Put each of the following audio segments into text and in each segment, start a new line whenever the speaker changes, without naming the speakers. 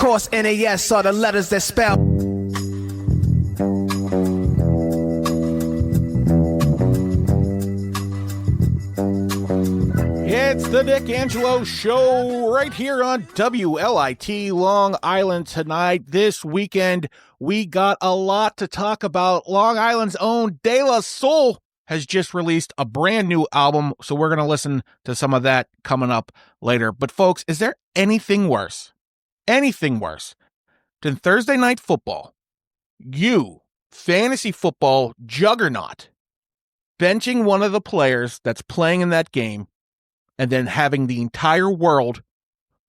course, NAS are the letters that spell.
It's the Nick Angelo Show right here on WLIT Long Island tonight. This weekend, we got a lot to talk about. Long Island's own De La Soul has just released a brand new album, so we're going to listen to some of that coming up later. But folks, is there anything worse than Thursday night football? You, fantasy football juggernaut, benching one of the players that's playing in that game and then having the entire world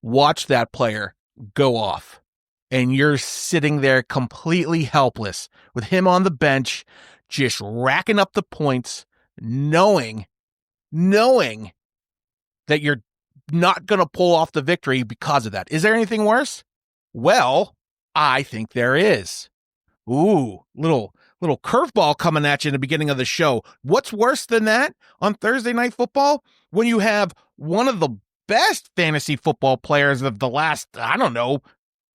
watch that player go off. And you're sitting there completely helpless with him on the bench, just racking up the points, knowing that you're not going to pull off the victory because of that. Is there anything worse? Well, I think there is. Ooh, little curveball coming at you in the beginning of the show. What's worse than that on Thursday night football? When you have one of the best fantasy football players of the last,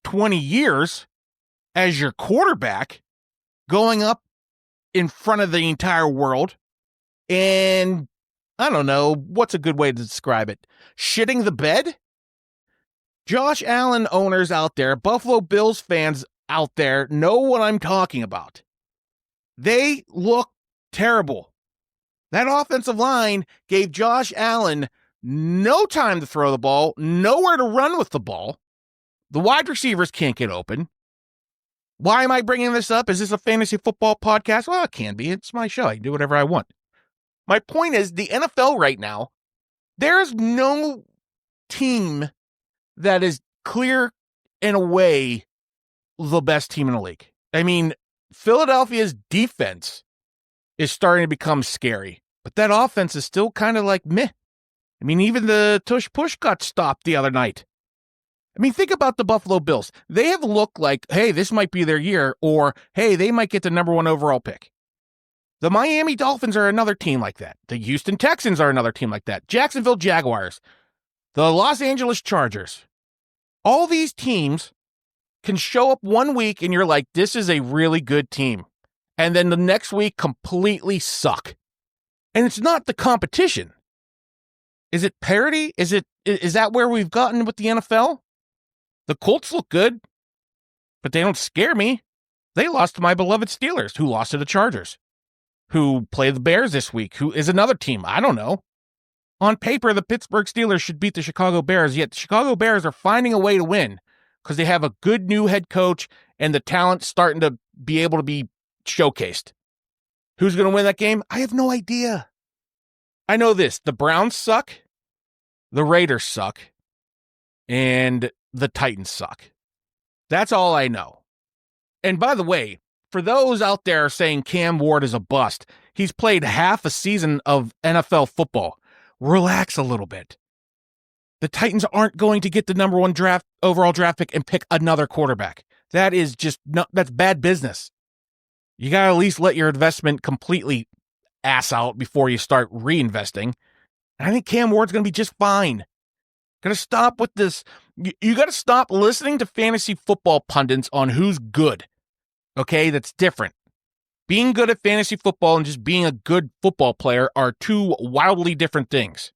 20 years as your quarterback going up in front of the entire world and, what's a good way to describe it? Shitting the bed? Josh Allen owners out there, Buffalo Bills fans out there know what I'm talking about. They look terrible. That offensive line gave Josh Allen no time to throw the ball, nowhere to run with the ball. The wide receivers can't get open. Why am I bringing this up? Is this a fantasy football podcast? Well, it can be. It's my show. I can do whatever I want. My point is, the NFL right now, there's no team that is clear and away the best team in the league. I mean, Philadelphia's defense is starting to become scary, but that offense is still kind of like meh. I mean, even the tush push got stopped the other night. I mean, think about the Buffalo Bills. They have looked like, hey, this might be their year, or hey, they might get the number 1 overall pick. The Miami Dolphins are another team like that. The Houston Texans are another team like that. Jacksonville Jaguars, the Los Angeles Chargers. All these teams can show up one week and you're like, this is a really good team. And then the next week completely suck. And it's not the competition. Is it parity? Is that where we've gotten with the NFL? The Colts look good, but they don't scare me. They lost to my beloved Steelers, who lost to the Chargers, who play the Bears this week, who is another team. I don't know. On paper, the Pittsburgh Steelers should beat the Chicago Bears, yet the Chicago Bears are finding a way to win because they have a good new head coach and the talent starting to be able to be showcased. Who's going to win that game? I have no idea. I know this. The Browns suck. The Raiders suck. And the Titans suck. That's all I know. And by the way, for those out there saying Cam Ward is a bust, he's played half a season of NFL football. Relax a little bit. The Titans aren't going to get the number 1 overall draft pick and pick another quarterback. That is just that's bad business. You got to at least let your investment completely ass out before you start reinvesting. And I think Cam Ward's going to be just fine. Got to stop with this. You got to stop listening to fantasy football pundits on who's good. Okay, that's different. Being good at fantasy football and just being a good football player are two wildly different things.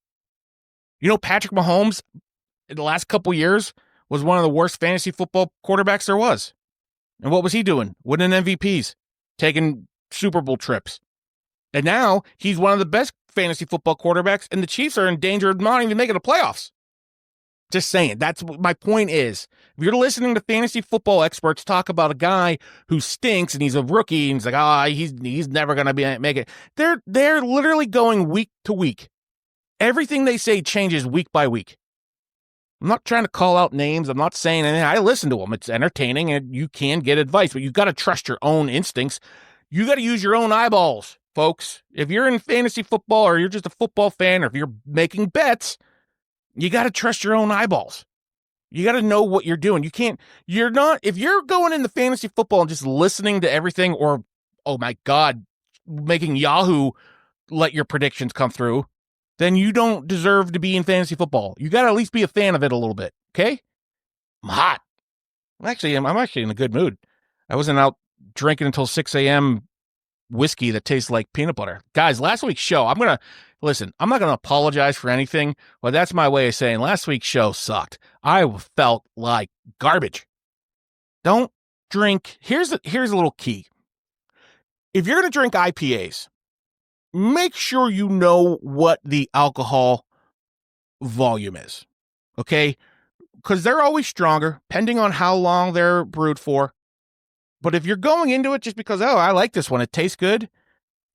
You know, Patrick Mahomes, in the last couple years, was one of the worst fantasy football quarterbacks there was. And what was he doing? Winning MVPs, taking Super Bowl trips. And now he's one of the best fantasy football quarterbacks, and the Chiefs are in danger of not even making the playoffs. Just saying. That's what my point is. If you're listening to fantasy football experts talk about a guy who stinks and he's a rookie and he's like, he's never going to make it. They're literally going week to week. Everything they say changes week by week. I'm not trying to call out names. I'm not saying anything. I listen to them. It's entertaining and you can get advice, but you've got to trust your own instincts. You got to use your own eyeballs, folks. If you're in fantasy football or you're just a football fan or if you're making bets, you got to trust your own eyeballs. You got to know what you're doing. If you're going into fantasy football and just listening to everything or, oh my God, making Yahoo let your predictions come through, then you don't deserve to be in fantasy football. You got to at least be a fan of it a little bit, okay? I'm hot. Actually, I'm actually in a good mood. I wasn't out drinking until 6 a.m. whiskey that tastes like peanut butter. Guys, last week's show, I'm not going to apologize for anything, but that's my way of saying last week's show sucked. I felt like garbage. Don't drink. Here's a little key. If you're going to drink IPAs, make sure you know what the alcohol volume is. Okay? Because they're always stronger, depending on how long they're brewed for. But if you're going into it just because, I like this one, it tastes good,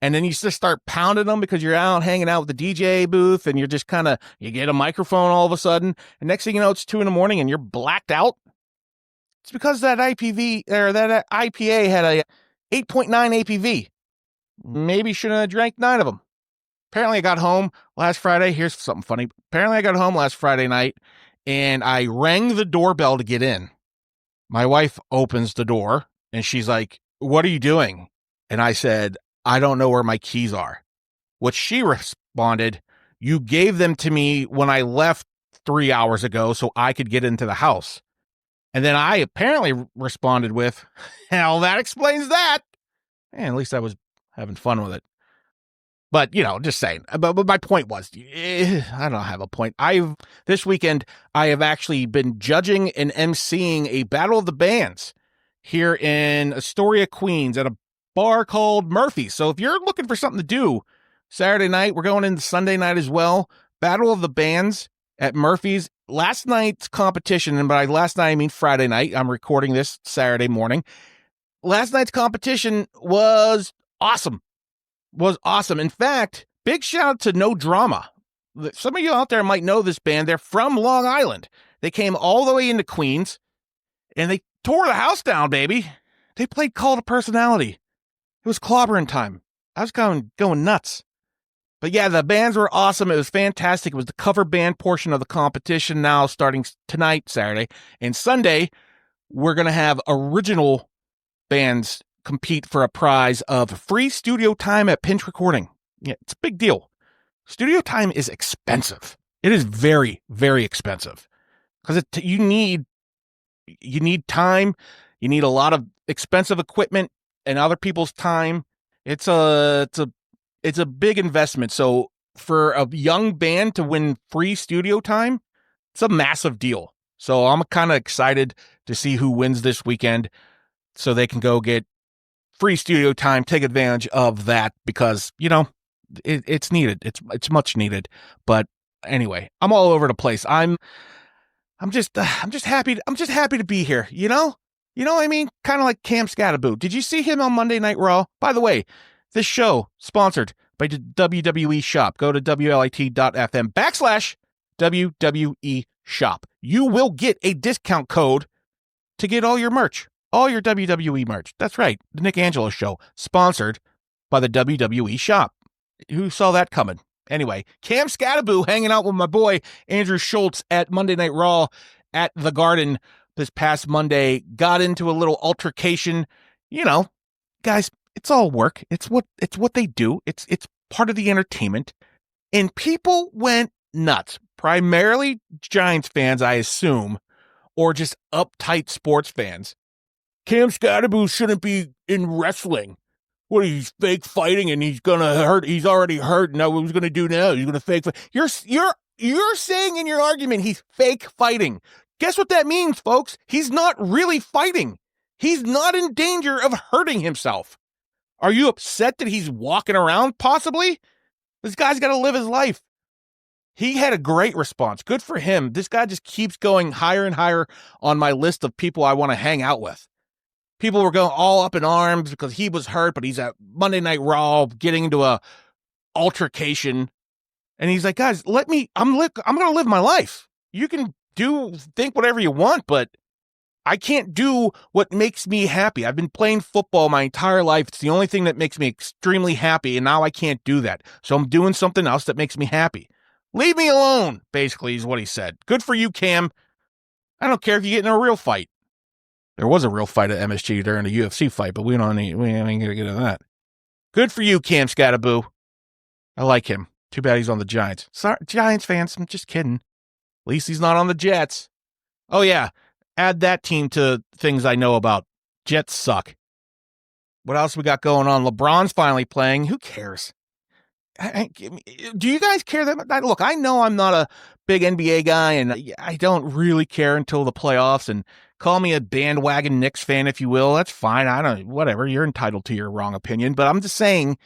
and then you just start pounding them because you're out hanging out with the DJ booth and you're just you get a microphone all of a sudden, and next thing you know, it's 2 a.m. and you're blacked out. It's because that IPA had a 8.9 APV. Maybe shouldn't have drank 9 of them. Apparently I got home last Friday. Here's something funny. Apparently I got home last Friday night and I rang the doorbell to get in. My wife opens the door and she's like, "What are you doing?" And I said, "I don't know where my keys are." What she responded, "You gave them to me when I left 3 hours ago so I could get into the house." And then I apparently responded with, "Hell, that explains that." And at least I was having fun with it. But, just saying. But my point was, I don't have a point. This weekend, I have actually been judging and emceeing a Battle of the Bands here in Astoria, Queens, at a bar called Murphy's. So if you're looking for something to do Saturday night, we're going into Sunday night as well. Battle of the Bands at Murphy's. Last night's competition, and by last night I mean Friday night. I'm recording this Saturday morning. Last night's competition was awesome. In fact, big shout out to No Drama. Some of you out there might know this band. They're from Long Island. They came all the way into Queens, and they tore the house down, baby. They played Call to Personality. It was clobbering time. I was going nuts. But yeah, the bands were awesome. It was fantastic. It was the cover band portion of the competition now starting tonight, Saturday. And Sunday, we're going to have original bands compete for a prize of free studio time at Pinch Recording. Yeah, it's a big deal. Studio time is expensive. It is very, very expensive because you need time. You need a lot of expensive equipment and other people's time. It's a big investment. So for a young band to win free studio time, it's a massive deal. So I'm kind of excited to see who wins this weekend so they can go get free studio time, take advantage of that because, it's needed. It's much needed. But anyway, I'm all over the place. I'm just happy to be here, You know what I mean? Kind of like Cam Scattaboo. Did you see him on Monday Night Raw? By the way, this show sponsored by the WWE Shop. Go to WLIT.fm/WWE Shop. You will get a discount code to get all your merch. All your WWE merch. That's right. The Nick Angelo Show, sponsored by the WWE Shop. Who saw that coming? Anyway, Cam Scattaboo hanging out with my boy Andrew Schultz at Monday Night Raw at the Garden this past Monday. Got into a little altercation. Guys, it's all work. It's what they do. It's part of the entertainment. And people went nuts. Primarily Giants fans, I assume, or just uptight sports fans. Cam Scattaboo shouldn't be in wrestling. What, he's fake fighting and he's gonna hurt. He's already hurt. Now what he's gonna do now? He's gonna fake fight. You're saying in your argument he's fake fighting. Guess what that means, folks? He's not really fighting. He's not in danger of hurting himself. Are you upset that he's walking around? Possibly. This guy's got to live his life. He had a great response. Good for him. This guy just keeps going higher and higher on my list of people I want to hang out with. People were going all up in arms because he was hurt, but he's at Monday Night Raw getting into a altercation. And he's like, guys, I'm going to live my life. You can think whatever you want, but I can't do what makes me happy. I've been playing football my entire life. It's the only thing that makes me extremely happy, and now I can't do that. So I'm doing something else that makes me happy. Leave me alone, basically, is what he said. Good for you, Cam. I don't care if you get in a real fight. There was a real fight at MSG during the UFC fight, but we ain't going to get into that. Good for you, Cam Scattaboo. I like him. Too bad he's on the Giants. Sorry, Giants fans, I'm just kidding. At least he's not on the Jets. Oh, yeah. Add that team to things I know about. Jets suck. What else we got going on? LeBron's finally playing. Who cares? Do you guys care that much? Look, I know I'm not a big NBA guy, and I don't really care until the playoffs. And call me a bandwagon Knicks fan, if you will. That's fine. I don't. Whatever. You're entitled to your wrong opinion. But I'm just saying,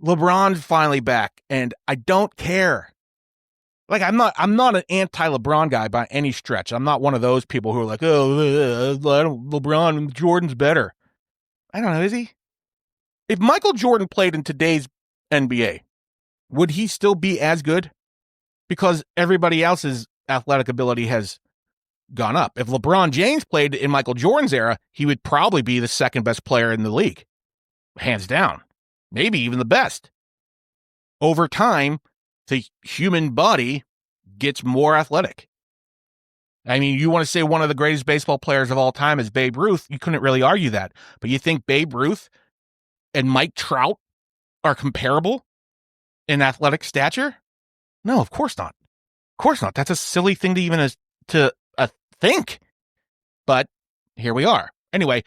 LeBron's finally back, and I don't care. Like, I'm not an anti-LeBron guy by any stretch. I'm not one of those people who are like, oh, LeBron, Jordan's better. I don't know, is he? If Michael Jordan played in today's NBA, would he still be as good? Because everybody else's athletic ability has gone up. If LeBron James played in Michael Jordan's era, he would probably be the second best player in the league. Hands down. Maybe even the best. Over time, the human body gets more athletic. I mean, you want to say one of the greatest baseball players of all time is Babe Ruth. You couldn't really argue that. But you think Babe Ruth and Mike Trout are comparable in athletic stature? No, of course not. Of course not. That's a silly thing to even think. But here we are. Anyway,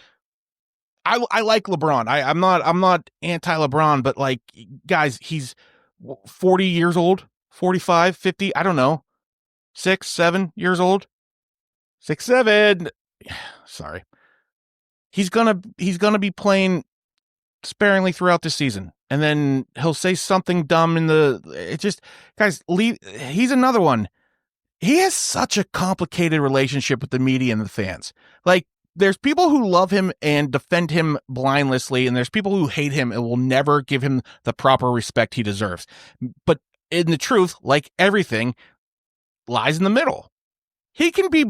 I like LeBron. I'm not anti-LeBron, but like, guys, he's 40 years old, 45, 50, I don't know, 6, 7 years old, 6, 7. Sorry. He's gonna be playing sparingly throughout the season, and then he'll say something dumb he's another one. He has such a complicated relationship with the media and the fans. Like, there's people who love him and defend him blindlessly, and there's people who hate him and will never give him the proper respect he deserves. But in the truth, like everything, lies in the middle. He can be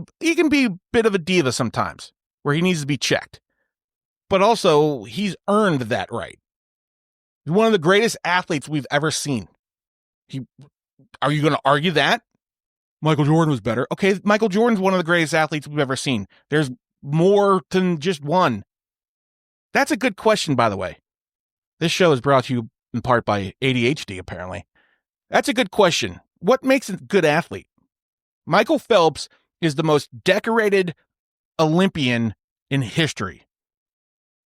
a bit of a diva sometimes, where he needs to be checked. But also, he's earned that right. He's one of the greatest athletes we've ever seen. Are you going to argue that? Michael Jordan was better. Okay, Michael Jordan's one of the greatest athletes we've ever seen. There's more than just one. That's a good question, by the way. This show is brought to you in part by ADHD, apparently. That's a good question. What makes a good athlete? Michael Phelps is the most decorated Olympian in history.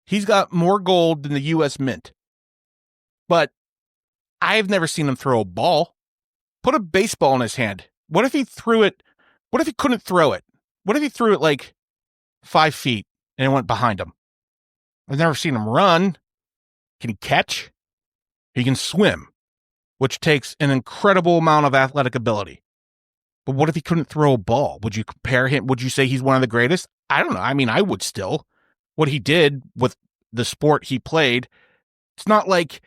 He's got more gold than the U.S. Mint. But I've never seen him throw a ball. Put a baseball in his hand. What if he threw it? What if he couldn't throw it? What if he threw it like 5 feet and it went behind him? I've never seen him run. Can he catch? He can swim, which takes an incredible amount of athletic ability. But what if he couldn't throw a ball? Would you compare him? Would you say he's one of the greatest? I don't know. I mean, I would still. What he did with the sport he played, it's not like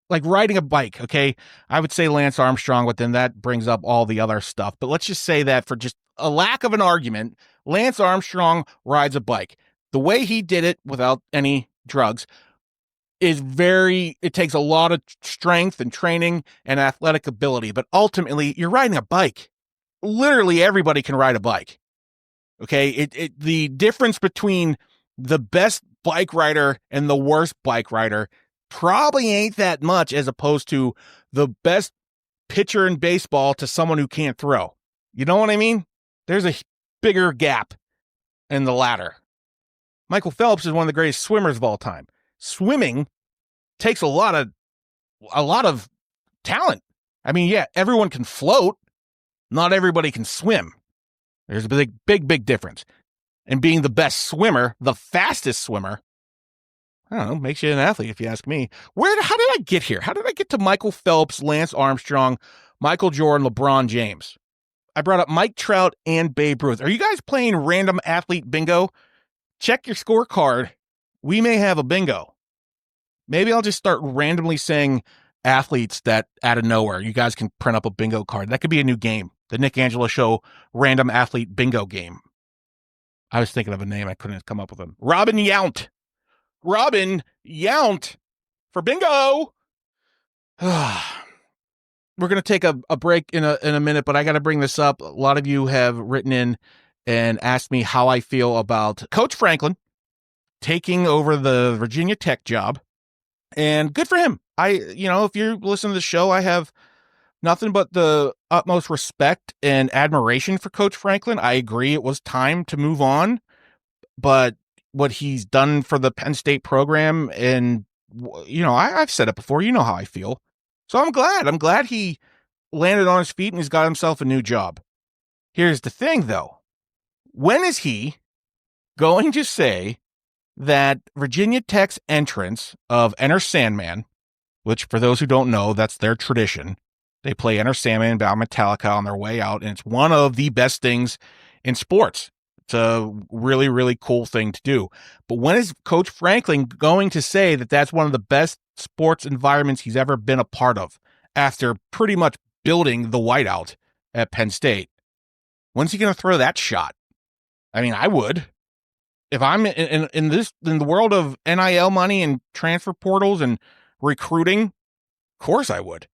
riding a bike, okay? I would say Lance Armstrong, but then that brings up all the other stuff. But let's just say that for just a lack of an argument, Lance Armstrong rides a bike. The way he did it without any drugs it takes a lot of strength and training and athletic ability, but ultimately you're riding a bike. Literally everybody can ride a bike. Okay. The difference between the best bike rider and the worst bike rider probably ain't that much, as opposed to the best pitcher in baseball to someone who can't throw. You know what I mean? There's a bigger gap in the ladder. Michael Phelps is one of the greatest swimmers of all time. Swimming takes a lot of talent. I mean, yeah, everyone can float. Not everybody can swim. There's a big difference. And being the best swimmer, the fastest swimmer, I don't know, makes you an athlete if you ask me. How did I get here? How did I get to Michael Phelps, Lance Armstrong, Michael Jordan, LeBron James? I brought up Mike Trout and Babe Ruth. Are you guys playing random athlete bingo? Check your scorecard. We may have a bingo. Maybe I'll just start randomly saying athletes that out of nowhere. You guys can print up a bingo card. That could be a new game. The Nick Angelo Show random athlete bingo game. I was thinking of a name. I couldn't come up with one. Robin Yount. Robin Yount for bingo. We're going to take a break in a minute, but I got to bring this up. A lot of you have written in and asked me how I feel about Coach Franklin taking over the Virginia Tech job. And good for him. If you're listening to the show, I have Nothing but the utmost respect and admiration for Coach Franklin. I agree it was time to move on, but what he's done for the Penn State program, and I've said it before, you know how I feel. So I'm glad he landed on his feet and he's got himself a new job. Here's the thing though. When is he going to say that Virginia Tech's entrance of Enter Sandman, which for those who don't know, that's their tradition. They play Enter Sandman by Metallica on their way out, and it's one of the best things in sports. It's a really, really cool thing to do. But when is Coach Franklin going to say that that's one of the best sports environments he's ever been a part of after pretty much building the whiteout at Penn State? When's he going to throw that shot? I mean, I would. If I'm in the world of NIL money and transfer portals and recruiting, of course I would.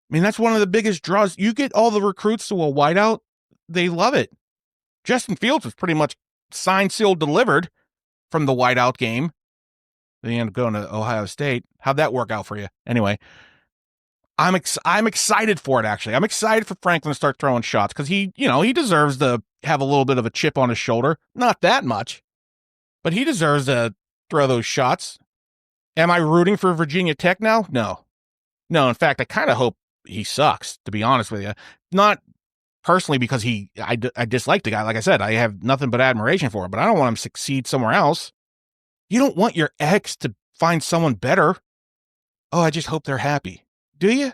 I mean, that's one of the biggest draws. You get all the recruits to a whiteout, they love it. Justin Fields was pretty much signed, sealed, delivered from the whiteout game. Then he ended up going to Ohio State. How'd that work out for you? Anyway, I'm excited for it, actually. I'm excited for Franklin to start throwing shots because he deserves to have a little bit of a chip on his shoulder. Not that much, but he deserves to throw those shots. Am I rooting for Virginia Tech now? No. In fact, I kind of hope he sucks, to be honest with you. Not personally because I dislike the guy. Like I said, I have nothing but admiration for him, but I don't want him to succeed somewhere else. You don't want your ex to find someone better. Oh, I just hope they're happy. Do you?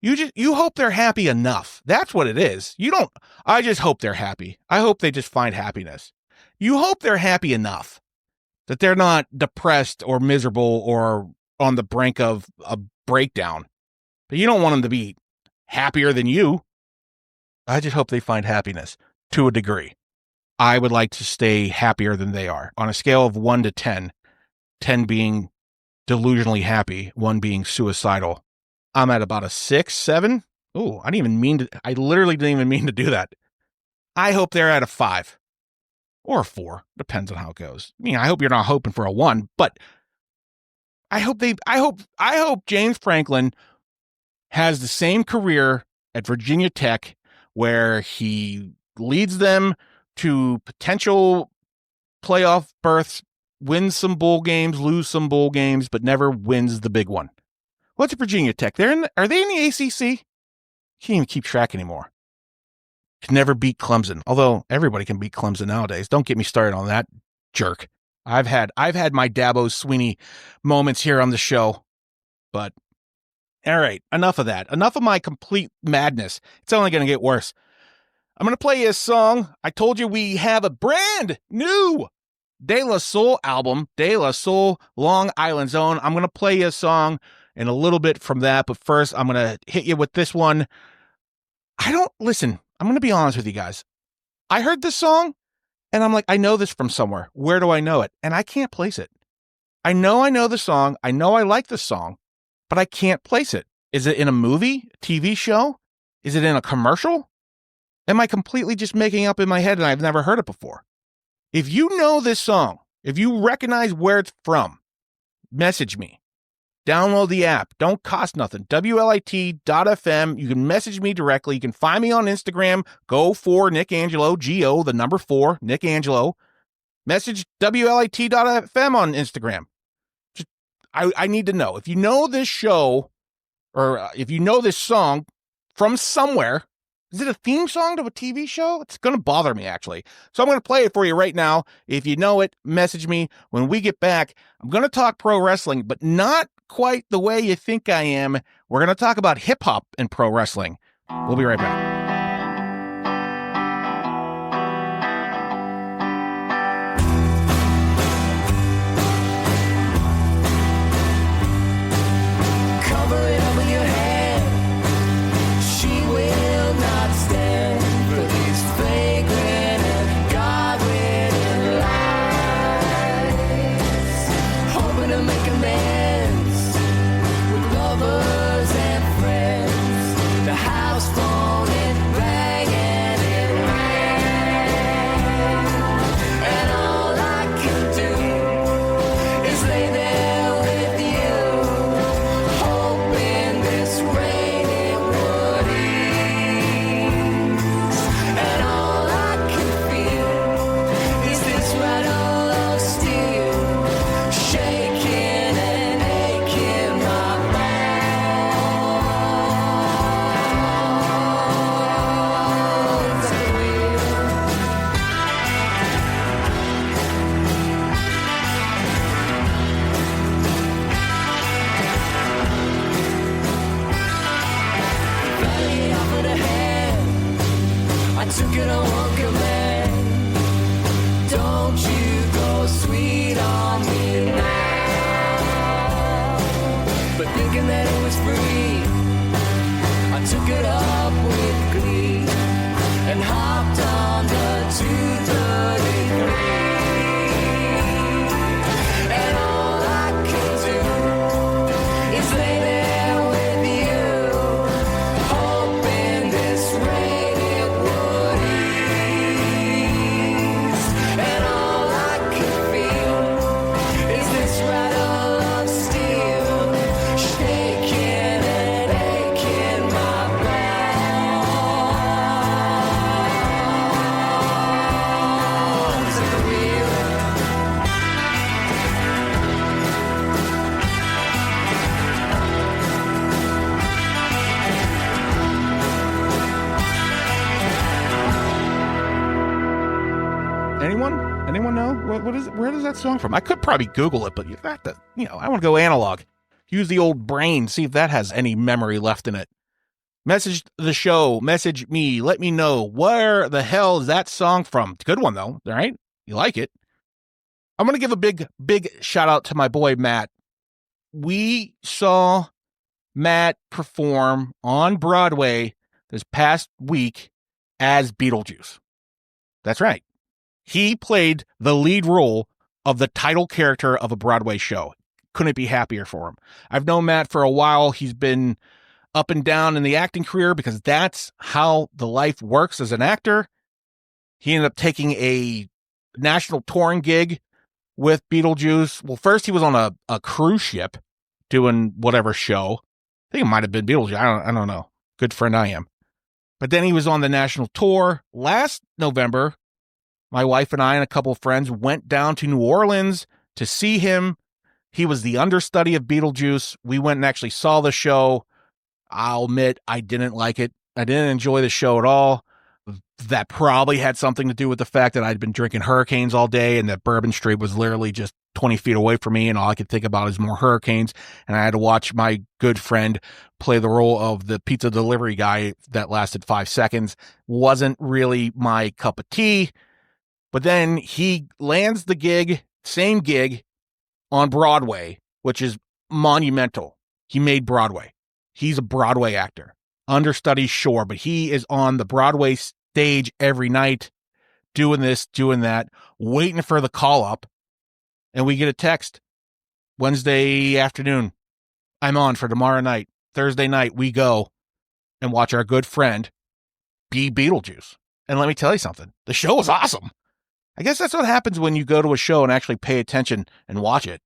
You hope they're happy enough. That's what it is. You don't, I just hope they're happy. I hope they just find happiness. You hope they're happy enough that they're not depressed or miserable or on the brink of a breakdown. But you don't want them to be happier than you. I just hope they find happiness to a degree. I would like to stay happier than they are. On a scale of 1 to 10, 10 being delusionally happy, 1 being suicidal. I'm at about a 6, 7. Oh, I literally didn't even mean to do that. I hope they're at a 5 or a 4. Depends on how it goes. I mean, I hope you're not hoping for a 1, but I hope James Franklin has the same career at Virginia Tech where he leads them to potential playoff berths, wins some bowl games, lose some bowl games, but never wins the big one. What's Virginia Tech? Are they in the ACC? Can't even keep track anymore. Can never beat Clemson, although everybody can beat Clemson nowadays. Don't get me started on that jerk. I've had my Dabo Swinney moments here on the show, but all right, enough of that. Enough of my complete madness. It's only going to get worse. I'm going to play you a song. I told you we have a brand new De La Soul album, De La Soul Long Island Zone. I'm going to play you a song and a little bit from that, but first I'm going to hit you with this one. I'm going to be honest with you guys. I heard this song and I'm like, I know this from somewhere. Where do I know it? And I can't place it. I know the song. I know I like the song, but I can't place it. Is it in a movie, TV show? Is it in a commercial? Am I completely just making up in my head and I've never heard it before? If you know this song, if you recognize where it's from, message me. Download the app. Don't cost nothing. WLIT.FM. You can message me directly. You can find me on Instagram. Go for Nick Angelo, G-O, the number 4, Nick Angelo. Message WLIT.FM on Instagram. I need to know. If you know this show, or if you know this song from somewhere, is it a theme song to a TV show? It's going to bother me, actually. So I'm going to play it for you right now. If you know it, message me. When we get back, I'm going to talk pro wrestling, but not quite the way you think I am. We're going to talk about hip-hop and pro wrestling. We'll be right back.
Phone
Anyone know what is it? Where does that song from? I could probably Google it, but you have to, I want to go analog. Use the old brain, see if that has any memory left in it. Message the show, message me, let me know where the hell is that song from. Good one though, all right? You like it? I'm going to give a big shout out to my boy Matt. We saw Matt perform on Broadway this past week as Beetlejuice. That's right. He played the lead role of the title character of a Broadway show. Couldn't be happier for him. I've known Matt for a while. He's been up and down in the acting career because that's how the life works as an actor. He ended up taking a national touring gig with Beetlejuice. Well, first he was on a cruise ship doing whatever show. I think it might have been Beetlejuice. I don't know. Good friend I am. But then he was on the national tour. Last November, my wife and I and a couple of friends went down to New Orleans to see him. He was the understudy of Beetlejuice. We went and actually saw the show. I'll admit I didn't like it. I didn't enjoy the show at all. That probably had something to do with the fact that I'd been drinking Hurricanes all day and that Bourbon Street was literally just 20 feet away from me, and all I could think about is more Hurricanes. And I had to watch my good friend play the role of the pizza delivery guy that lasted 5 seconds. Wasn't really my cup of tea. But then he lands the gig, same gig, on Broadway, which is monumental. He made Broadway. He's a Broadway actor. Understudy, sure, but he is on the Broadway stage every night, doing this, doing that, waiting for the call up. And we get a text Wednesday afternoon. I'm on for tomorrow night. Thursday night, we go and watch our good friend be Beetlejuice. And let me tell you something. The show was awesome. I guess that's what happens when you go to a show and actually pay attention and watch it.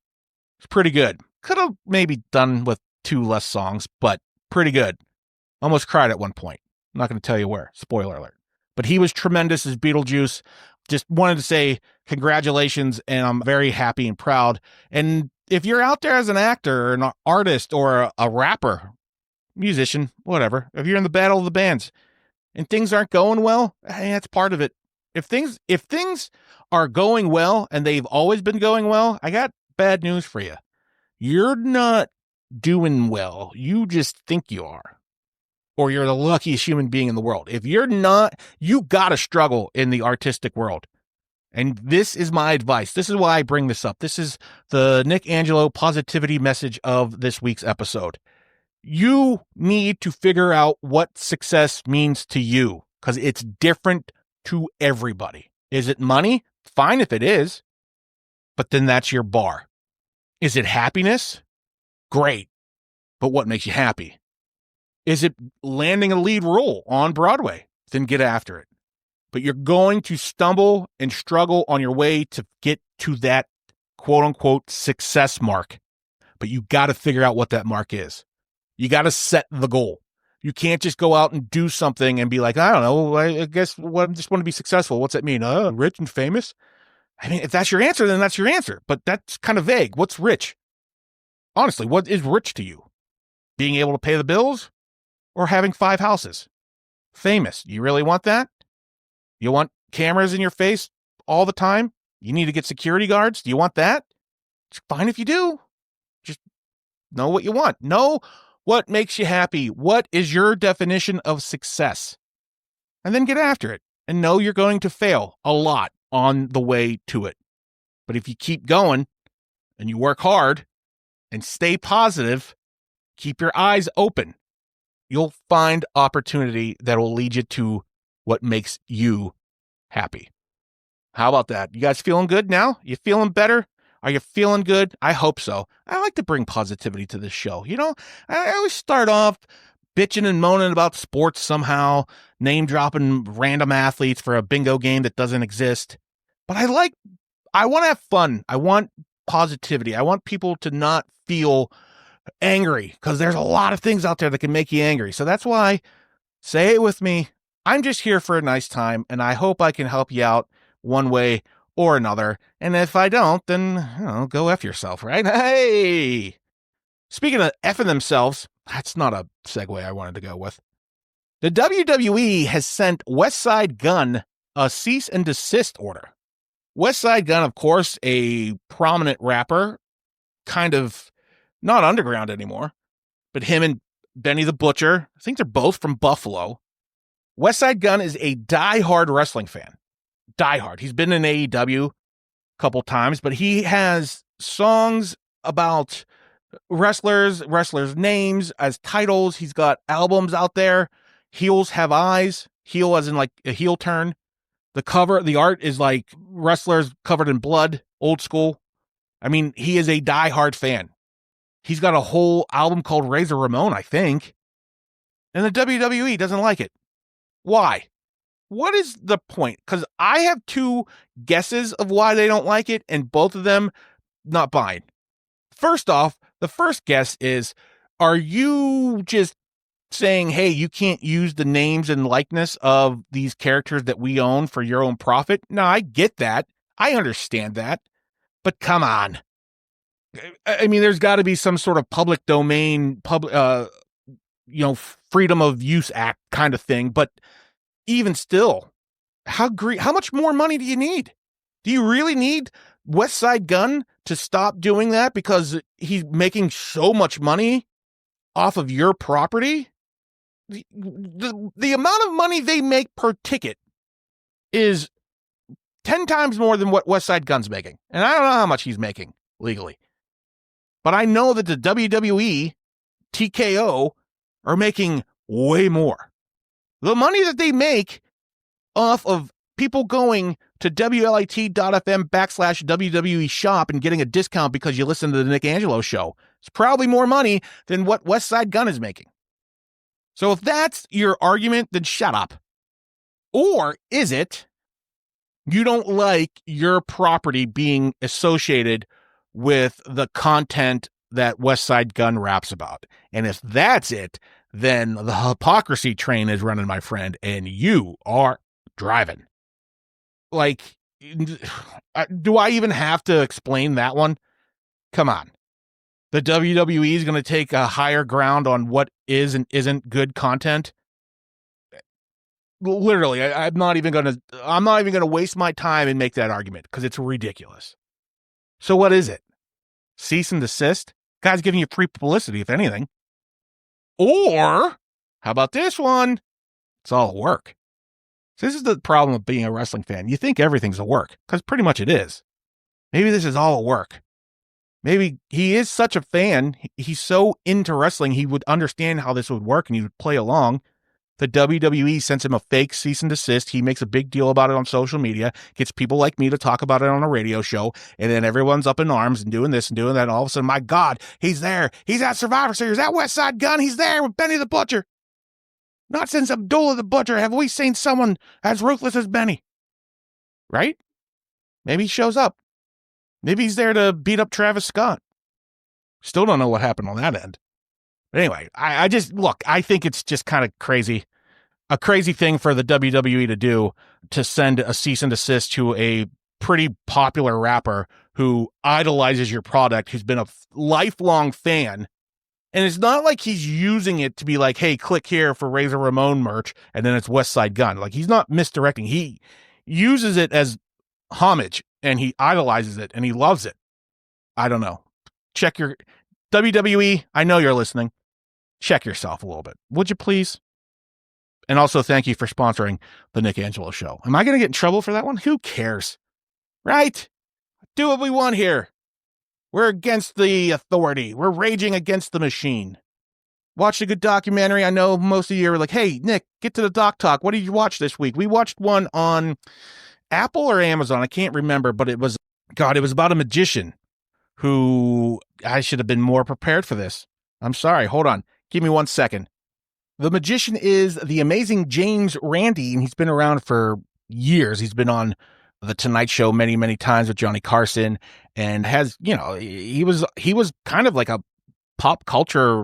It's pretty good. Could have maybe done with 2 less songs, but pretty good. Almost cried at one point. I'm not going to tell you where. Spoiler alert. But he was tremendous as Beetlejuice. Just wanted to say congratulations, and I'm very happy and proud. And if you're out there as an actor or an artist or a rapper, musician, whatever, if you're in the battle of the bands and things aren't going well, hey, that's part of it. If things are going well and they've always been going well, I got bad news for you. You're not doing well. You just think you are. Or you're the luckiest human being in the world. If you're not, you got to struggle in the artistic world. And this is my advice. This is why I bring this up. This is the Nick Angelo positivity message of this week's episode. You need to figure out what success means to you, because it's different to everybody. Is it money? Fine if it is, but then that's your bar. Is it happiness? Great. But what makes you happy? Is it landing a lead role on Broadway? Then get after it. But you're going to stumble and struggle on your way to get to that quote unquote success mark. But you got to figure out what that mark is. You got to set the goal. You can't just go out and do something and be like, I don't know, I guess I just want to be successful. What's that mean? Rich and famous? I mean, if that's your answer, then that's your answer. But that's kind of vague. What's rich? Honestly, what is rich to you? Being able to pay the bills? Or having 5 houses? Famous. You really want that? You want cameras in your face all the time? You need to get security guards? Do you want that? It's fine if you do. Just know what you want. Know what makes you happy. What is your definition of success? And then get after it. And know you're going to fail a lot on the way to it. But if you keep going and you work hard and stay positive, keep your eyes open, you'll find opportunity that will lead you to what makes you happy. How about that? You guys feeling good now? You feeling better? Are you feeling good? I hope so. I like to bring positivity to this show. You know, I always start off bitching and moaning about sports somehow, name dropping random athletes for a bingo game that doesn't exist. But I want to have fun. I want positivity. I want people to not feel angry, because there's a lot of things out there that can make you angry. So that's why, say it with me, I'm just here for a nice time, and I hope I can help you out one way or another. And if I don't, then go F yourself, right? Hey! Speaking of effing themselves, that's not a segue I wanted to go with. The WWE has sent Westside Gunn a cease and desist order. Westside Gunn, of course, a prominent rapper, kind of not underground anymore, but him and Benny the Butcher, I think they're both from Buffalo. Westside Gunn is a diehard wrestling fan. Diehard. He's been in AEW a couple times, but he has songs about wrestlers' names as titles. He's got albums out there. Heels Have Eyes. Heel as in like a heel turn. The art is like wrestlers covered in blood, old school. I mean, he is a diehard fan. He's got a whole album called Razor Ramon, I think. And the WWE doesn't like it. Why? What is the point? Because I have two guesses of why they don't like it, and both of them not buying. First off, the first guess is, are you just saying, hey, you can't use the names and likeness of these characters that we own for your own profit? No, I get that. I understand that. But come on. I mean, there's got to be some sort of public domain, freedom of use act kind of thing. But even still, how much more money do you need? Do you really need Westside Gunn to stop doing that because he's making so much money off of your property? The amount of money they make per ticket is 10 times more than what Westside Gunn's making. And I don't know how much he's making legally. But I know that the WWE, TKO, are making way more. The money that they make off of people going to WLIT.FM/WWE shop and getting a discount because you listen to the Nick Angelo show, it's probably more money than what Westside Gunn is making. So if that's your argument, then shut up. Or is it you don't like your property being associated with the content that Westside Gunn raps about? And if that's it, then the hypocrisy train is running, my friend, and you are driving. Like, do I even have to explain that one? Come on. The WWE is going to take a higher ground on what is and isn't good content. Literally, I'm not even going to waste my time and make that argument because it's ridiculous. So what is it? Cease and desist? Guy's giving you free publicity, if anything. Or, how about this one? It's all work. So this is the problem of being a wrestling fan. You think everything's a work, because pretty much it is. Maybe this is all a work. Maybe he is such a fan, he's so into wrestling, he would understand how this would work and he would play along. The WWE sends him a fake cease and desist. He makes a big deal about it on social media, gets people like me to talk about it on a radio show, and then everyone's up in arms and doing this and doing that, and all of a sudden, my God, he's there. He's at Survivor Series, at Westside Gunn, he's there with Benny the Butcher. Not since Abdullah the Butcher have we seen someone as ruthless as Benny. Right? Maybe he shows up. Maybe he's there to beat up Travis Scott. Still don't know what happened on that end. But anyway, I think it's just kind of crazy. A crazy thing for the WWE to do, to send a cease and desist to a pretty popular rapper who idolizes your product, who's been a lifelong fan. And it's not like he's using it to be like, hey, click here for Razor Ramon merch, and then it's Westside Gunn. Like, he's not misdirecting. He uses it as homage, and he idolizes it, and he loves it. I don't know. Check your WWE. I know you're listening. Check yourself a little bit. Would you please? And also, thank you for sponsoring the Nick Angelo show. Am I going to get in trouble for that one? Who cares? Right? Do what we want here. We're against the authority. We're raging against the machine. Watched a good documentary. I know most of you are like, hey, Nick, get to the doc talk. What did you watch this week? We watched one on Apple or Amazon. I can't remember, but it was about a magician who, I should have been more prepared for this. I'm sorry. Hold on. Give me 1 second. The magician is the amazing James Randi, and he's been around for years. He's been on The Tonight Show many, many times with Johnny Carson, and has, he was kind of like a pop culture,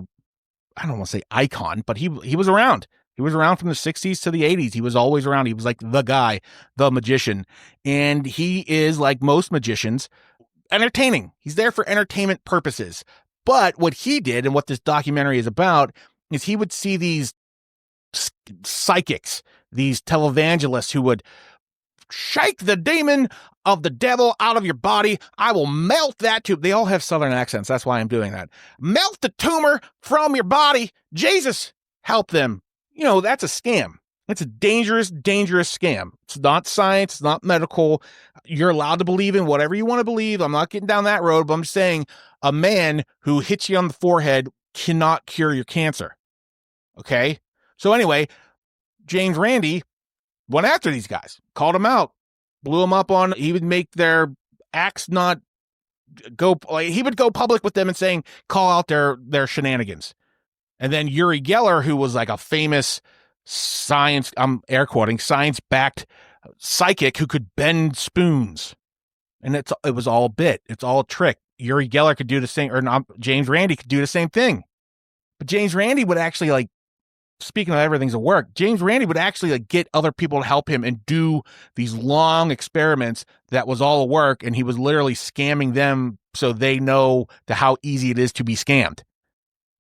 I don't want to say icon, but he was around. He was around from the 60s to the 80s. He was always around. He was like the guy, the magician. And he is, like most magicians, entertaining. He's there for entertainment purposes. But what he did, and what this documentary is about, is he would see these psychics, these televangelists who would shake the demon of the devil out of your body. I will melt that tumor. They all have Southern accents. That's why I'm doing that. Melt the tumor from your body. Jesus, help them. That's a scam. It's a dangerous, dangerous scam. It's not science. It's not medical. You're allowed to believe in whatever you want to believe. I'm not getting down that road, but I'm saying a man who hits you on the forehead cannot cure your cancer. Okay? So anyway, James Randi went after these guys, called them out, blew them up on, he would make their acts not go, he would go public with them and saying, call out their shenanigans. And then Uri Geller, who was like a famous science, I'm air quoting, science-backed psychic who could bend spoons. And it was all a bit. It's all a trick. Uri Geller could do the same, or not, James Randi could do the same thing. But James Randi would actually, speaking of everything's a work, James Randi would actually get other people to help him and do these long experiments that was all a work, and he was literally scamming them so they know how easy it is to be scammed,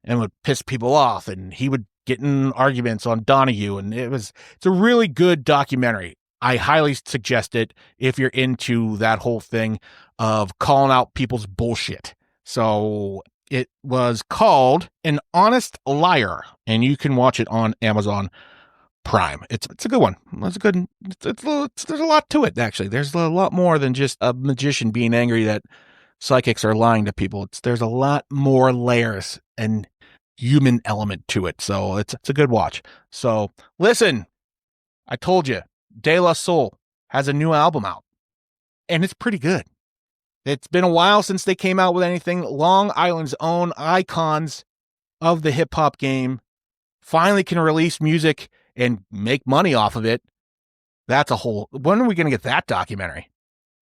and would piss people off, and he would get in arguments on Donahue, and it's a really good documentary. I highly suggest it if you're into that whole thing of calling out people's bullshit. So it was called An Honest Liar, and you can watch it on Amazon Prime. It's a good one. It's a good. There's a lot to it, actually. There's a lot more than just a magician being angry that psychics are lying to people. There's a lot more layers and human element to it. So it's a good watch. So listen, I told you, De La Soul has a new album out, and it's pretty good. It's been a while since they came out with anything. Long Island's own icons of the hip hop game finally can release music and make money off of it. When are we going to get that documentary?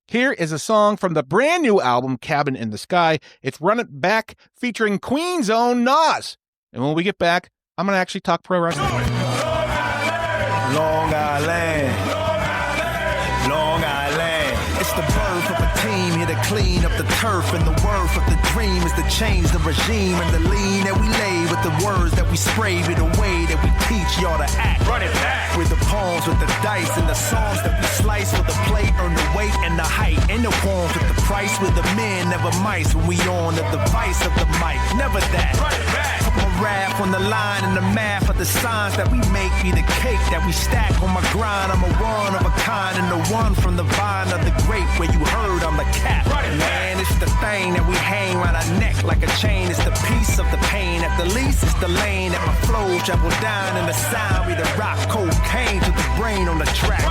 Here is a song from the brand new album, Cabin in the Sky. It's Run It Back, featuring Queen's own Nas. And when we get back, I'm going to actually talk pro wrestling.
Long Island. Long Island. It's the birth of a team here to clean up the turf, and the worth of the dream is to change the regime, and the lean that we lay with the words that we spray, with the way that we teach y'all to act. Run it back. With the poems, with the dice, and the songs that we slice, with the plate, earn the weight and the height, and the forms with the price, with the men, never mice, when we on the device of the mic, never that. Run it back. Put my rap on the line, and the math of the signs that we make be the cake that we stack on my grind. I'm a one of a kind, and the one from the vine of the grape where you heard I'm the cat. Man, it's the thing that we hang around our neck like a chain. It's the piece of the pain. At the least, it's the lane that my flow travel down, and the sound we the rock cocaine to the brain on the track.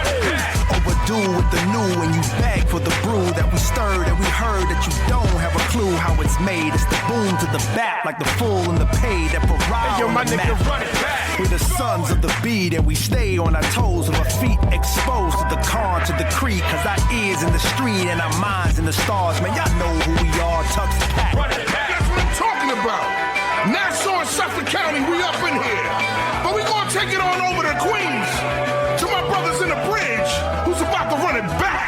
Overdue with the new, and you beg for the brew that we stirred, and we heard that you don't have a clue how it's made. It's the boom to the back, like the full and the paid that pariah. Hey, yo, my nigga, run it back. We're the sons of the beat, and we stay on our toes with our feet exposed to the con, to the creek, cause our ears in the street and our minds in the stars. Man, y'all know who we are, Tux Pack.
That's what I'm talking about. Nassau and Suffolk County, we up in here. But we gonna take it on over to Queens, to my brothers in the bridge, who's about to run it back.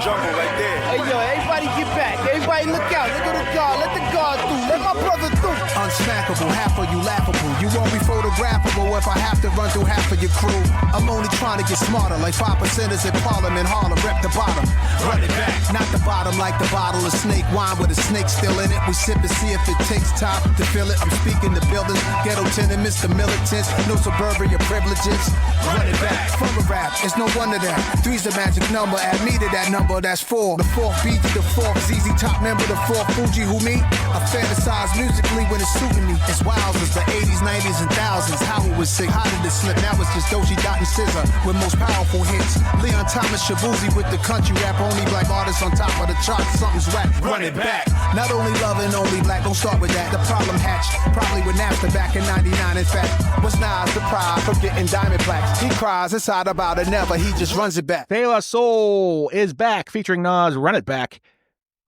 Jungle right there.
Hey, yo, everybody get back. Everybody look out. Let go to God. Let the God through. Let my brother through.
Unsmackable, half of you laughable. You won't be photographable if I have to run through half of your crew. I'm only trying to get smarter, like 5%ers in Parliament, Harlem, rep the bottom. Run it back, not the bottom like the bottle of snake wine with a snake still in it. We sip and see if it takes time to fill it. I'm speaking to buildings, ghetto tenements, the militants, no suburbia privileges. Run it back, from a rap, it's no wonder that 3's the magic number, add me to that number, that's 4. The 4th BG, the 4th ZZ Top member, the 4th Fuji, who me? I fantasize musically when it's suiting me. It's wild as the 80s, 90s, and thousands. How it was sick, how did it slip? Now it's just Doji Dot and Scissor with most powerful hits. Leon Thomas, Shabuzi with the country rap, only black artists on top of the charts. Something's whack, run it back. Not only loving, only black, don't start with that. The problem hatched, probably with Napster back in 99. In fact, what's Nas the pride for getting diamond plaques? He cries inside about it, never, he just runs it back.
De La Soul is back, featuring Nas, Run It Back,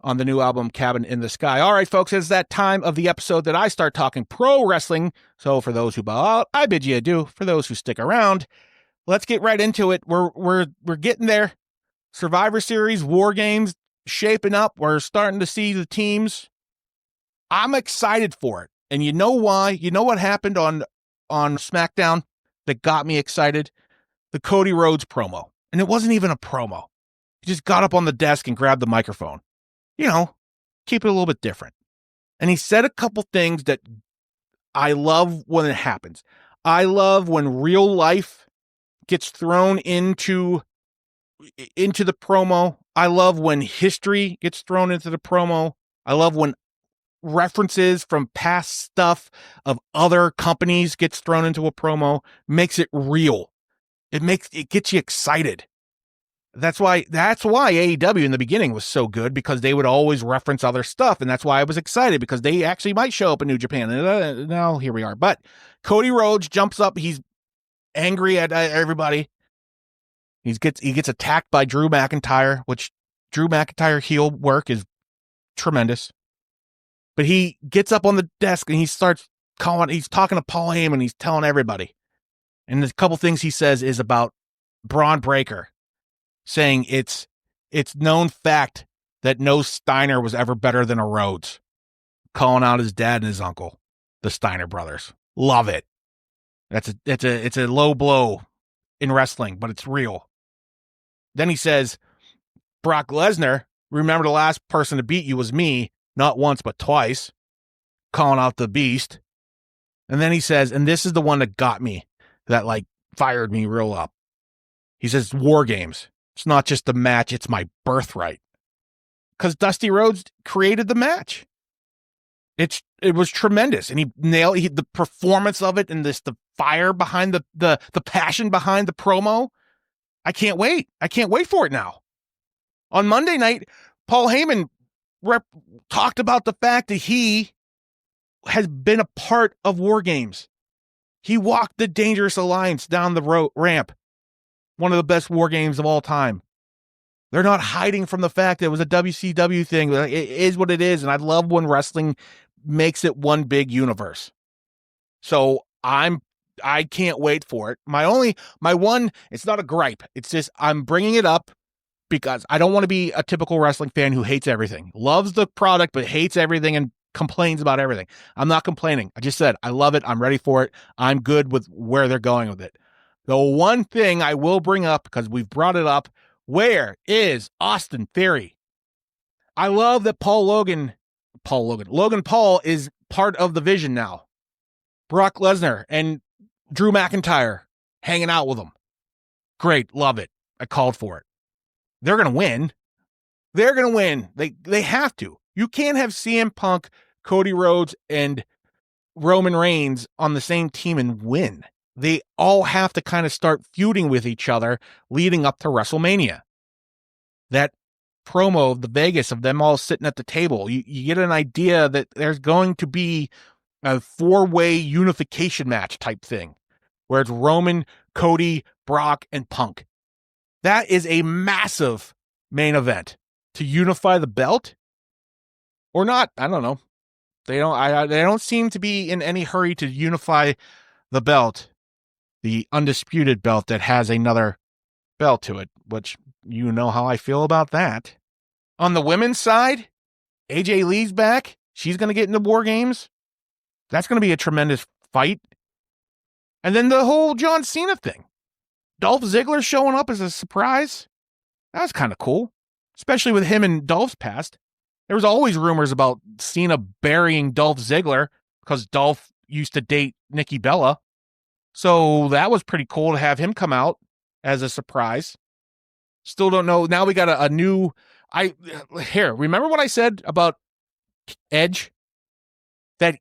on the new album, Cabin in the Sky. All right, folks, it's that time of the episode that I start talking pro wrestling. So for those who bow out, I bid you adieu. For those who stick around, let's get right into it. We're getting there. Survivor Series, War Games, shaping up. We're starting to see the teams. I'm excited for it. And you know why? You know what happened on on SmackDown that got me excited? The Cody Rhodes promo. And it wasn't even a promo. He just got up on the desk and grabbed the microphone. You know, keep it a little bit different. And he said a couple things that I love when it happens. I love when real life gets thrown into the promo. I love when history gets thrown into the promo. I love when references from past stuff of other companies gets thrown into a promo. Makes it real. It gets you excited. That's why AEW in the beginning was so good, because they would always reference other stuff, and that's why I was excited, because they actually might show up in New Japan. And now here we are. But Cody Rhodes jumps up. He's angry at everybody. He gets attacked by Drew McIntyre, which Drew McIntyre heel work is tremendous. But he gets up on the desk and he starts he's talking to Paul Heyman. He's telling everybody. And the couple things he says is about Braun Breaker, saying it's known fact that no Steiner was ever better than a Rhodes. Calling out his dad and his uncle, the Steiner brothers. Love it. It's a low blow in wrestling, but it's real. Then he says, Brock Lesnar, remember the last person to beat you was me, not once but twice. Calling out the beast. And then he says, and this is the one that got me, that like fired me real up. He says, War Games. It's not just a match, it's my birthright. Because Dusty Rhodes created the match. It was tremendous. And he nailed the performance of it, and the fire behind the passion behind the promo. I can't wait. I can't wait for it now. On Monday night, Paul Heyman talked about the fact that he has been a part of War Games. He walked the Dangerous Alliance down the ramp. One of the best War Games of all time. They're not hiding from the fact that it was a WCW thing. It is what it is, and I love when wrestling makes it one big universe. So I can't wait for it. My one, it's not a gripe. It's just I'm bringing it up because I don't want to be a typical wrestling fan who hates everything. Loves the product, but hates everything and complains about everything. I'm not complaining. I just said I love it. I'm ready for it. I'm good with where they're going with it. The one thing I will bring up, because we've brought it up, where is Austin Theory? I love that Logan Paul is part of the Vision now. Brock Lesnar and Drew McIntyre hanging out with him. Great. Love it. I called for it. They're going to win. They're going to win. They have to. You can't have CM Punk, Cody Rhodes, and Roman Reigns on the same team and win. They all have to kind of start feuding with each other leading up to WrestleMania. That promo of the Vegas of them all sitting at the table, you get an idea that there's going to be a 4-way unification match type thing, where it's Roman, Cody, Brock, and Punk. That is a massive main event to unify the belt, or not. I don't know. They don't seem to be in any hurry to unify the belt, the undisputed belt that has another belt to it, which you know how I feel about that. On the women's side, AJ Lee's back. She's going to get into War Games. That's going to be a tremendous fight. And then the whole John Cena thing. Dolph Ziggler showing up as a surprise. That was kind of cool, especially with him and Dolph's past. There was always rumors about Cena burying Dolph Ziggler because Dolph used to date Nikki Bella. So that was pretty cool to have him come out as a surprise. Still don't know. Now we got a new... remember what I said about Edge? That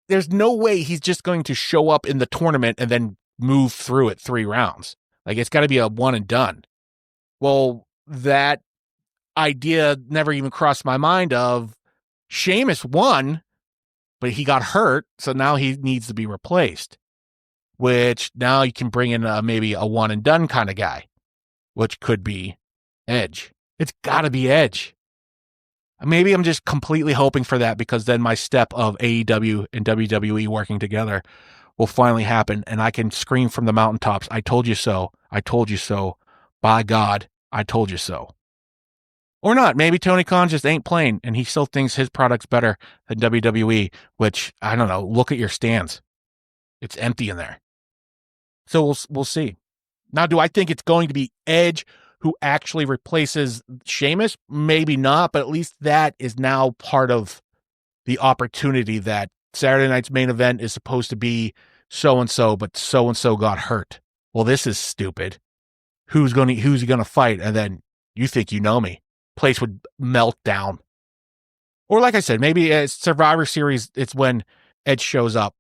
there's no way he's just going to show up in the tournament and then move through it 3 rounds. Like, it's got to be a one and done. Well, that idea never even crossed my mind of Sheamus won, but he got hurt, so now he needs to be replaced. Which now you can bring in maybe a one and done kind of guy, which could be Edge. It's got to be Edge. Maybe I'm just completely hoping for that, because then my step of AEW and WWE working together will finally happen, and I can scream from the mountaintops, I told you so, I told you so, by God, I told you so. Or not. Maybe Tony Khan just ain't playing, and he still thinks his product's better than WWE, which, I don't know, look at your stands. It's empty in there. So we'll see. Now, do I think it's going to be Edge who actually replaces Sheamus? Maybe not, but at least that is now part of the opportunity that Saturday night's main event is supposed to be so-and-so, but so-and-so got hurt. Well, this is stupid. Who's he gonna fight? And then you think you know me. Place would melt down. Or like I said, maybe a Survivor Series, it's when Edge shows up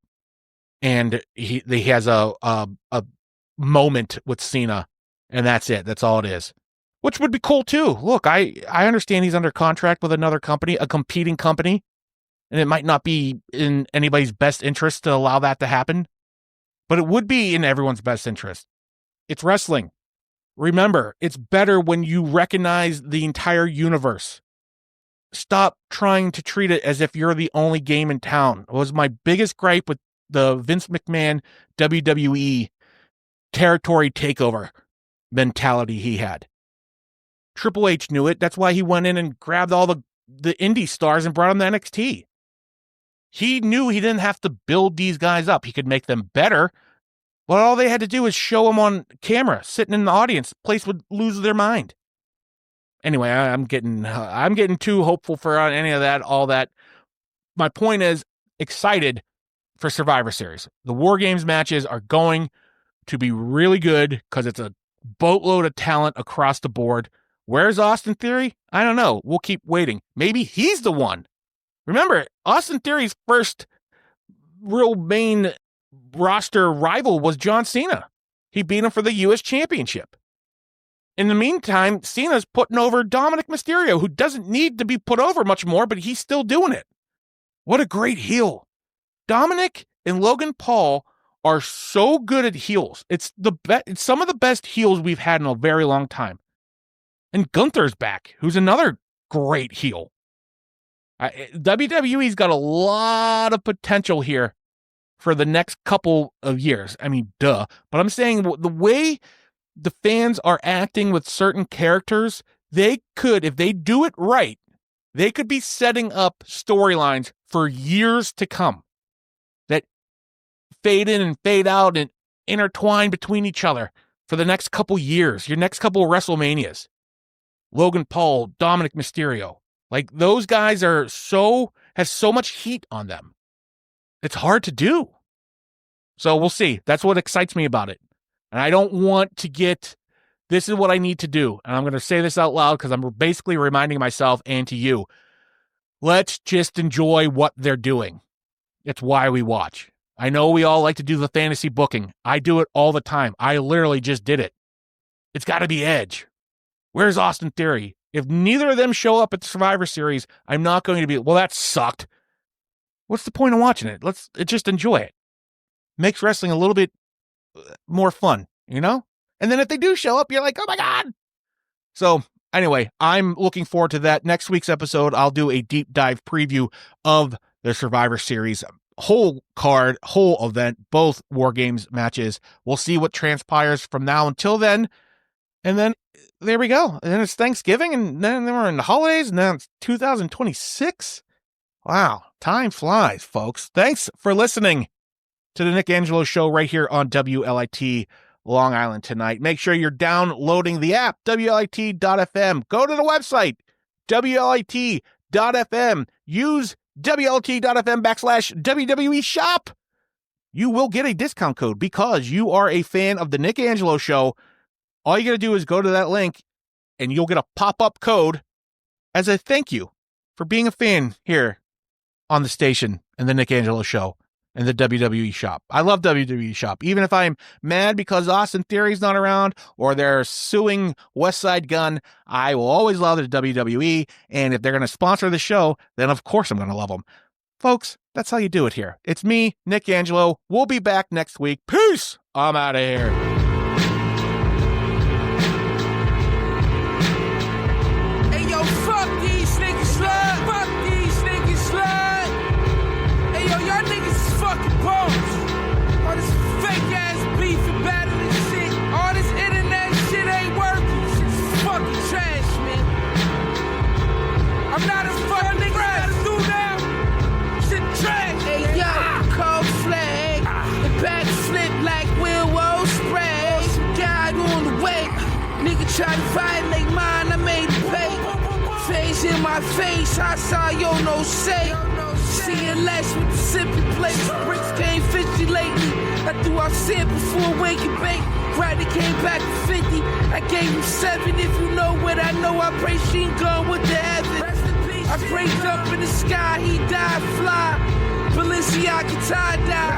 and he has a moment with Cena, and that's it. That's all it is. Which would be cool too. Look, I understand he's under contract with another company, a competing company, and it might not be in anybody's best interest to allow that to happen, but it would be in everyone's best interest. It's wrestling. Remember, it's better when you recognize the entire universe. Stop trying to treat it as if you're the only game in town. It was my biggest gripe with the Vince McMahon WWE territory takeover mentality he had. Triple H knew it. That's why he went in and grabbed all the indie stars and brought them to NXT. He knew he didn't have to build these guys up. He could make them better. But all they had to do was show them on camera, sitting in the audience. The place would lose their mind. Anyway, I'm getting too hopeful for any of that, all that. My point is, excited for Survivor Series. The War Games matches are going to be really good because it's a boatload of talent across the board. Where's Austin Theory? I don't know. We'll keep waiting. Maybe he's the one. Remember, Austin Theory's first real main roster rival was John Cena. He beat him for the U.S. Championship. In the meantime, Cena's putting over Dominic Mysterio, who doesn't need to be put over much more, but he's still doing it. What a great heel. Dominic and Logan Paul are so good at heels. It's some of the best heels we've had in a very long time. And Gunther's back, who's another great heel. WWE's got a lot of potential here for the next couple of years. I mean, duh. But I'm saying the way the fans are acting with certain characters, they could, if they do it right, they could be setting up storylines for years to come that fade in and fade out and intertwine between each other for the next couple years, your next couple of WrestleManias. Logan Paul, Dominic Mysterio. Like, those guys have so much heat on them. It's hard to do. So we'll see. That's what excites me about it. And I don't want to this is what I need to do. And I'm going to say this out loud because I'm basically reminding myself and to you. Let's just enjoy what they're doing. It's why we watch. I know we all like to do the fantasy booking. I do it all the time. I literally just did it. It's got to be Edge. Where's Austin Theory? If neither of them show up at the Survivor Series, I'm not going to be, well, that sucked. What's the point of watching it? Let's just enjoy it. Makes wrestling a little bit more fun, you know? And then if they do show up, you're like, oh my God. So anyway, I'm looking forward to that. Next week's episode, I'll do a deep dive preview of the Survivor Series, whole card, whole event, both War Games matches. We'll see what transpires from now until then. And then there we go. And then it's Thanksgiving, and then we're in the holidays, and now it's 2026. Wow, time flies, folks. Thanks for listening to the Nick Angelo Show right here on WLIT Long Island tonight. Make sure you're downloading the app, WLIT.fm. Go to the website, WLIT.fm. Use WLIT.fm/WWE shop. You will get a discount code because you are a fan of the Nick Angelo Show. All you got to do is go to that link and you'll get a pop-up code as a thank you for being a fan here on the station and the Nick Angelo Show and the WWE shop. I love WWE shop. Even if I'm mad because Austin Theory's not around or they're suing Westside Gunn, I will always love the WWE. And if they're going to sponsor the show, then of course I'm going to love them. Folks, that's how you do it here. It's me, Nick Angelo. We'll be back next week. Peace. I'm out of here.
I'm not a fucking nigga gotta do now. Shit trash. Hey, yo, cold flag. Try to violate mine, I made it pay. Face in my face, I saw yo no say. Seeing less with the sipping place. Bricks came 50 lately. I threw out sin before waking bake. Ryder came back to 50. I gave him 7. If you know what I know, I pray she ain't gone with the heaven. I prayed up in the sky, he died fly. Balenciaga tie-dye.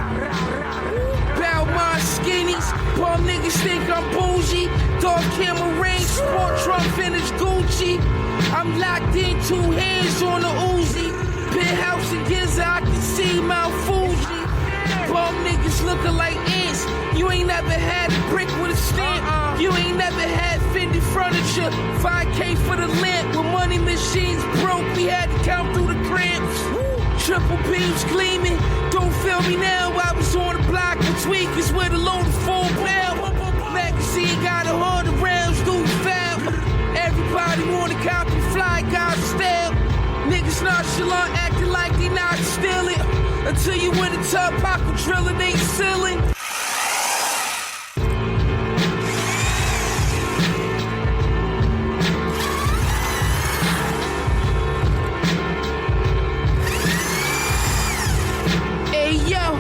Bow my skinnies. Bum niggas think I'm bougie. Dark camera range, sport truck, vintage Gucci. I'm locked in, 2 hands on the Uzi. Penthouse in Giza, I can see Mount Fuji. Bum niggas looking like ants. You ain't never had a brick with a stamp. You ain't never had Fendi furniture. 5K for the lamp. When money machines broke, we had to count through the cramps. Triple beams gleaming. Don't feel me now. I was on the block with tweakers with a load of 4 pound. Magazine got 100 rounds, do you foul? Everybody wanna copy fly guys style. Niggas nonchalant, acting like they not stealing. Until you in the tub, pocket drilling, ain't sealing. Hey yo,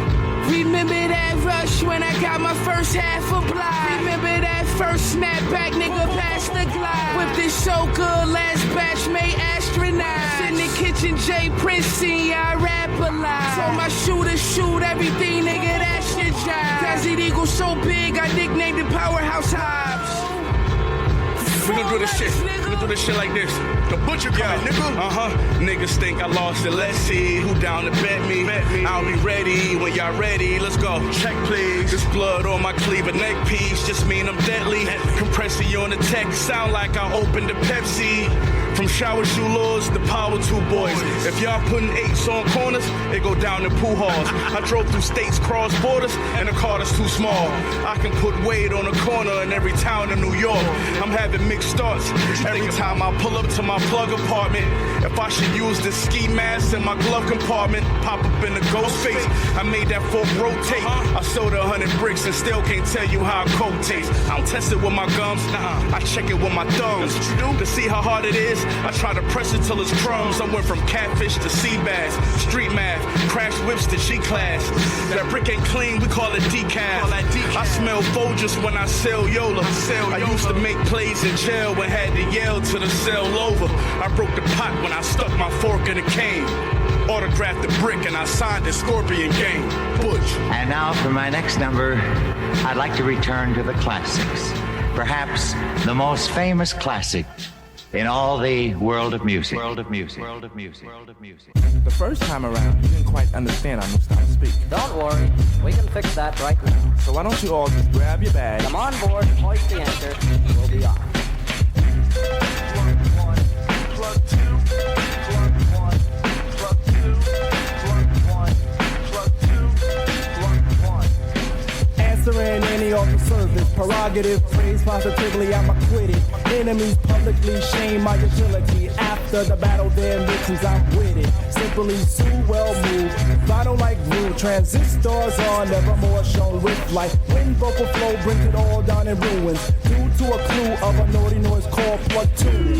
remember that rush when I got my first half a block? Remember that first snapback, nigga, past the glide. Whip this so good, last batch made astronauts. In the kitchen, J. Prince, see I rap a lot. Told my shooter, shoot everything, nigga, that's your job. Desert Eagle so big, I nicknamed it Powerhouse Hobbs.
We gon' do this shit. We gon' do this shit like this. The butcher coming, nigga. Niggas think I lost it. Let's see who down to bet me. I'll be ready when y'all ready. Let's go. Check, please. This blood on my cleaver neck piece just mean I'm deadly. Compressing you on the tech. Sound like I opened a Pepsi. From shower shoe lords to power 2 boys. If y'all putting 8s on corners, it go down to pool halls. I drove through states, cross borders, and the car that's too small. I can put weight on a corner in every town in New York. I'm having mixed starts every time I pull up to my plug apartment. If I should use the ski mask in my glove compartment, pop up in the ghost face. I made that fork rotate. I sold 100 bricks and still can't tell you how a coke tastes. I don't test it with my gums, I check it with my thumbs. To see how hard it is, I try to press it till it's crumbs. I went from catfish to sea bass, street math, crash whips to G-class. That brick ain't clean, we call it decaf. I smell Folgers when I sell Yola. I used to make plays in jail and had to yell to the cell over. I broke the pot when I stuck my fork in a cane. Autographed the brick and I signed the Scorpion game. Butch.
And now for my next number, I'd like to return to the classics. Perhaps the most famous classic in all the world of music.
The first time around, you didn't quite understand our new style to speak.
Don't worry, we can fix that right now.
So why don't you all just grab your bag?
Come on board, hoist the anchor, we'll be off.
Answering any offer service, prerogative, praise positively, I'm acquitted. Enemies publicly shame my utility. After the battle, their mixins, I'm with it. Simply sue, well moved. Vinyl like glue, transistors are never more shown with light. When vocal flow brings it all down in ruins. Due to a clue of a naughty noise called platoon.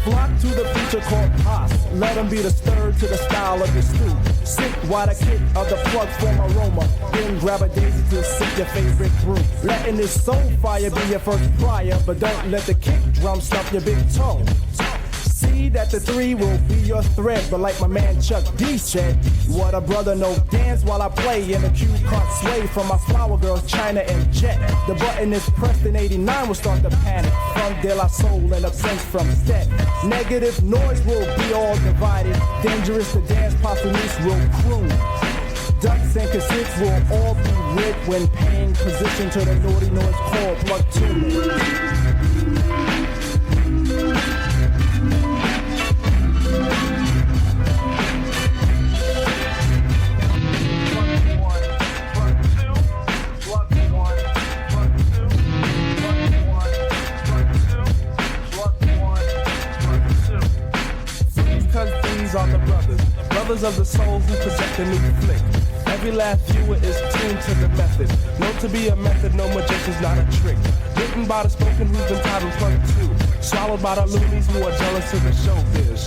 Flock to the preacher called Pos. Let him be the stir to the style of the stew. Sick while the kick of the plug form aroma. Then grab a daisy to sip your favorite brew. Letting this soul fire be your first prior. But don't let the kick drum stop your big toe. See that the 3 will be your thread. But like my man Chuck D said, what a brother, no dance while I play. And the cue can't sway from my flower girls, China and Jet. The button is pressed in 89 will start to panic. From De La Soul and absence from Stet. Negative noise will be all divided. Dangerous to dance, Pasanis will croon. Ducks and cassettes will all be ripped when paying position to the naughty noise called platoon. These are the brothers of the soul who project a new flick. Every last viewer is tuned to the method. Known to be a method, no magician's not a trick. Written by the spoken who's been titled Plug 2. Swallowed by the loonies who are jealous of the showbiz.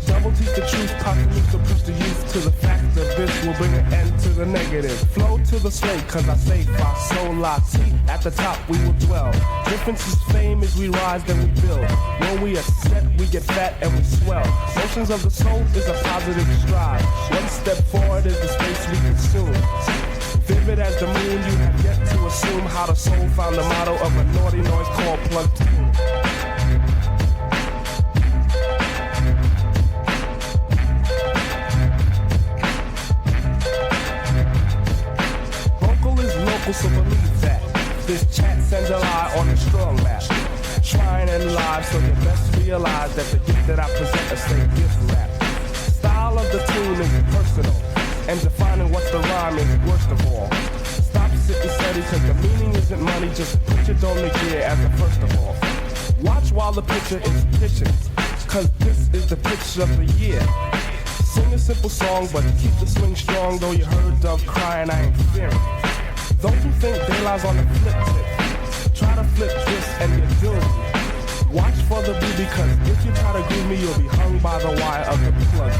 Double teach the truth, populists to push the youth to the fact that this will bring an end to the negative. Flow to the slate, cause I say fa sol la ti. At the top we will dwell. Difference is fame as we rise, then we build. When we are set, we get fat and we swell. Motions of the soul is a positive stride. One step forward is the space we consume. Vivid as the moon, you have yet to assume how the soul found the motto of a naughty noise called Plug 2. So believe that this chat sends a lie on the strong map. Trying and live, so you best realize that the gift that I present is a gift rap. Style of the tune is personal, and defining what the rhyme is worst of all. Stop sitting steady, cause the meaning isn't money, just put your dome gear as a first of all. Watch while the picture is pitching, cause this is the picture of the year. Sing a simple song, but keep the swing strong, though you heard Dove crying, I ain't fearing. Don't you think they lies on the flip tip? Try to flip this and you're doomed. Watch for the boo, because if you try to groove me, you'll be hung by the wire of the plug.